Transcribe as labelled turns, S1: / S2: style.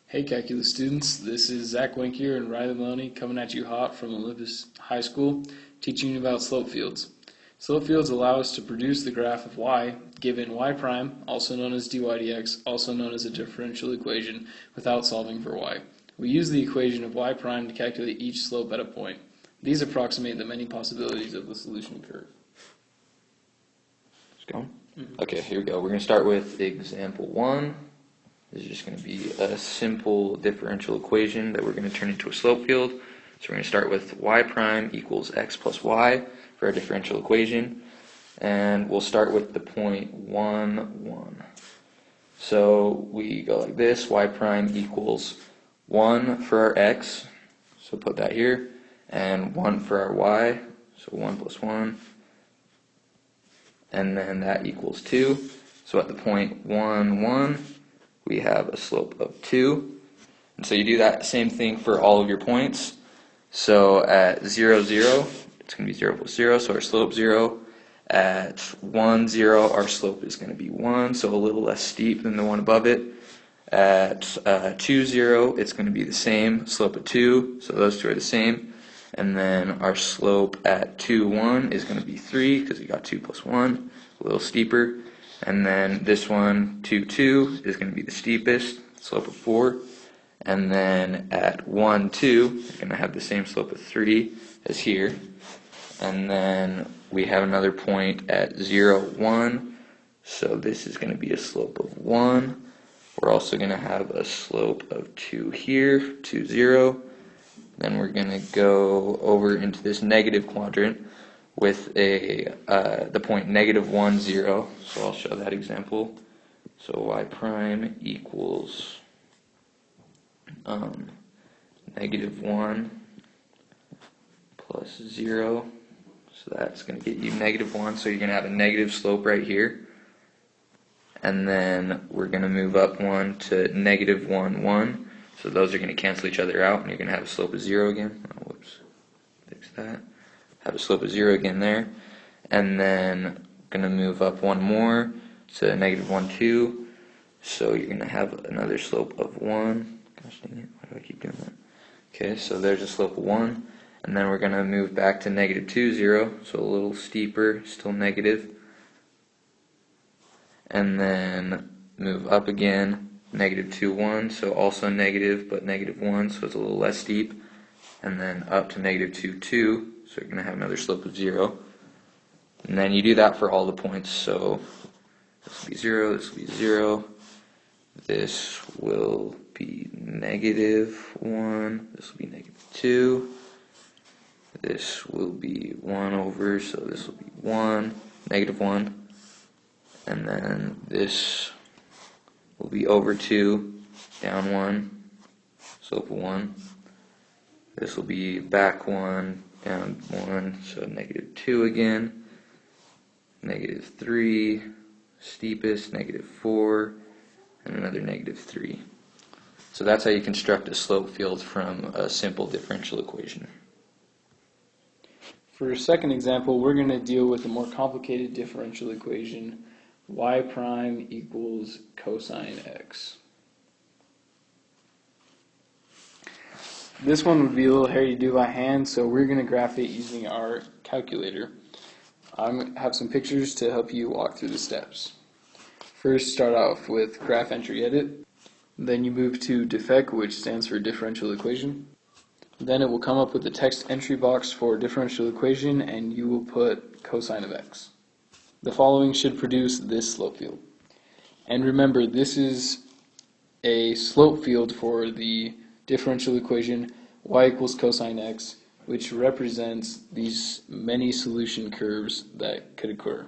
S1: Hey calculus students, this is Zach Winkier and Riley Maloney coming at you hot from Olympus High School, teaching you about slope fields. Slope fields allow us to produce the graph of y, given y prime, also known as dy dx, also known as a differential equation, without solving for y. We use the equation of y prime to calculate each slope at a point. These approximate the many possibilities of the solution curve.
S2: Just going? Okay, here we go. We're going to start with example 1. This is just going to be a simple differential equation that we're going to turn into a slope field. So we're going to start with y prime equals x plus y for our differential equation. And we'll start with the point 1, 1. So we go like this, y prime equals 1 for our x, so put that here, and 1 for our y, so 1 plus 1. And then that equals 2. So at the point 1, 1, we have a slope of 2. And so you do that same thing for all of your points. So at 0, 0, it's going to be 0 plus 0, so our slope 0. At 1, 0, our slope is going to be 1, so a little less steep than the one above it. At 2, 0, it's going to be the same, slope of 2, so those two are the same. And then our slope at 2, 1 is going to be 3, because we got 2 plus 1, a little steeper. And then this one, 2, 2, is going to be the steepest, slope of 4. And then at 1, 2, we're going to have the same slope of 3 as here. And then we have another point at 0, 1, so this is going to be a slope of 1. We're also going to have a slope of 2 here, 2, 0. Then we're going to go over into this negative quadrant with the point negative 1, 0. So I'll show that example. So y prime equals negative 1 plus 0. So that's going to get you negative 1. So you're going to have a negative slope right here. And then we're going to move up 1 to negative 1, 1. So those are going to cancel each other out, and you're going to have a slope of 0 again. Oh, whoops. Fix that. Have a slope of 0 again there. And then going to move up 1 more to negative 1, 2. So you're going to have another slope of 1. Gosh dang it. Why do I keep doing that? Okay, so there's a slope of 1. And then we're going to move back to negative 2, 0. So a little steeper, still negative. And then move up again, negative 2, 1, so also negative, but negative 1, so it's a little less steep. And then up to negative 2, 2, so you're going to have another slope of 0. And then you do that for all the points, so this will be 0, this will be 0, this will be negative 1, this will be negative 2, this will be 1 over, so this will be 1, negative 1. And then this will be over 2, down 1, slope of 1. This will be back 1, down 1, so negative 2 again. Negative 3, steepest, negative 4, and another negative 3. So that's how you construct a slope field from a simple differential equation.
S1: For a second example, we're going to deal with a more complicated differential equation, y prime equals cosine x. This one would be a little hairy to do by hand, so we're going to graph it using our calculator. I have some pictures to help you walk through the steps. First, start off with graph entry edit. Then you move to def, which stands for differential equation. Then it will come up with the text entry box for differential equation, and you will put cosine of x. The following should produce this slope field. And remember, this is a slope field for the differential equation y equals cosine x, which represents these many solution curves that could occur.